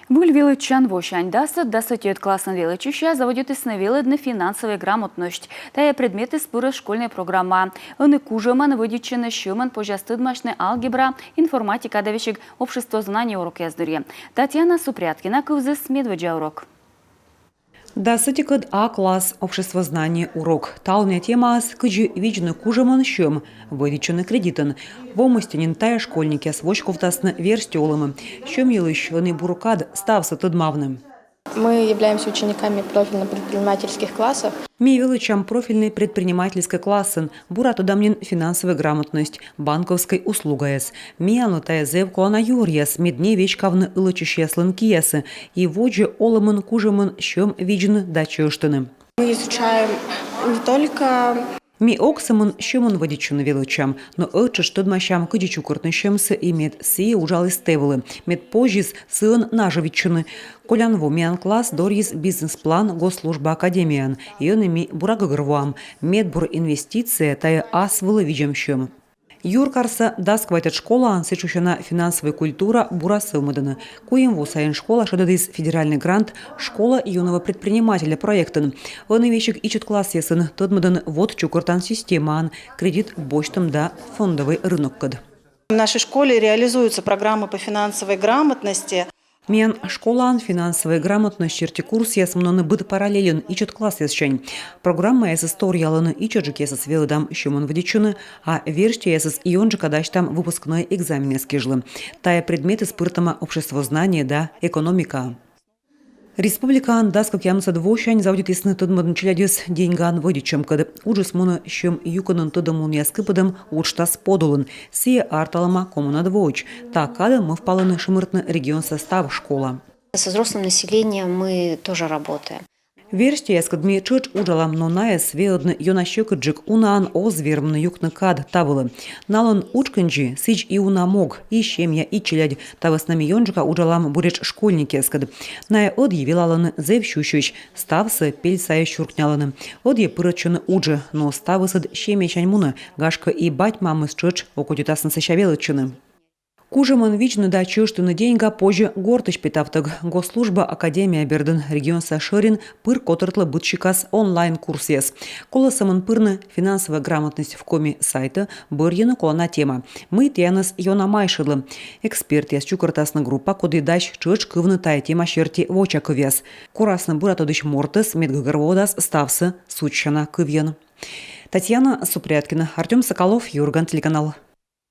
Буль величан вошань да сотет классан величища заводит исновеледны финансовая грамотность. Тая предметы споры школьная программа. Он и кужеман выдичены щеман пожастыдмашны алгебра, информатика давещик общество знаний урок яздыре. Татьяна Супряткина кывзыс медведжа урок. Да сытикад А-класс общество знаний урок. Талня тема с кыджи виджны кужеман щем, выдичены кредитан. Вомостянин тая школьники свочковтасны верстиолымы. Щем елыш, он и бурукад стався тыдмавным. Мы являемся учениками профильно-предпринимательских классов. Ми величам профильный предпринимательский классын, бурату дамнин финансовая грамотность, банковской услугаяс. Ми анутая зевку ана юрьяс, медне вечкавны ылычущие слынкиясы, и воджи олымын кужемын щем виджны дачештыны. Мы изучаем не только Ми оксамын щемын водичуны величам, но ычы штыдмащам кыдичу куртнышемсы и мед сие ужалы стевылы, мед позжис сын нажевичуны. Колянву миан класс дорис бизнес-план госслужба академиян, и он ими бурагыгрвуам, медбур инвестиция тая асвылы виджемщем. Юркарса дасквайтет школа, сечущена финансовая культура бурасылмыдыны. Куемву сайын школа шададыз федеральный грант «Школа юного предпринимателя» проектын. Он вещик ичет класс ясын тодмыдын вот чукуртан системан, кредит бочтам да фондовый рынок кад. В нашей школе реализуются программы по финансовой грамотности. Мен школан финансовая грамотность черти курс ясмноны быт параллелен ичет класс ясчань. Программа яс историяланы ичеджик ясас велдам щемон вдичуны, а верште ясас ионджи кадащ там выпускной экзамен яскижлы. Тая предметы спыртама общество знания да экономика. Республикан даскак ямса двощань заводит ясны тыдмадын челядес деньган водичем кады. Уджис муна щем юканын тыдымун яскыпадым учтас подулын. Сие арталама коммуна двоч. Так кады мы впаланы шимыртны регион состав школа. Со взрослым населением мы тоже работаем. Версте яскадми чыч уджалам ноная свеодны йонащекаджик унаан озвермны юкны кад тавылы. Налон учканджи сыч и унамог, и щемья, и челядь тавыснами йонджика уджалам буреч школьники яскад. Ная одьи вилаланы зевщущущ, ставсы пельсая щуркняланы. Одьи пырычыны уджи, но ставысад щемячань муны, гашка и бать мамы с чыч окутютасын сыщавелычыны. Кужемын вичны да чыштыны деньга позже гортыч питавтык. Госслужба Академия бердын регион сашырин пыр котыртлы бытчикас онлайн-курс ес. Колосамын пырны финансовая грамотность в коме сайта бырьыны колона тема. Мы тяныс йона майшыдлы. Эксперт яс чукыртасны группа коды дащ чыч кывны тая тема щерти воча кывяс. Курасны буратодыч мортыс медгагырводас ставсы сучана кывьен. Татьяна Супряткина, Артем Соколов, Юрган, телеканал.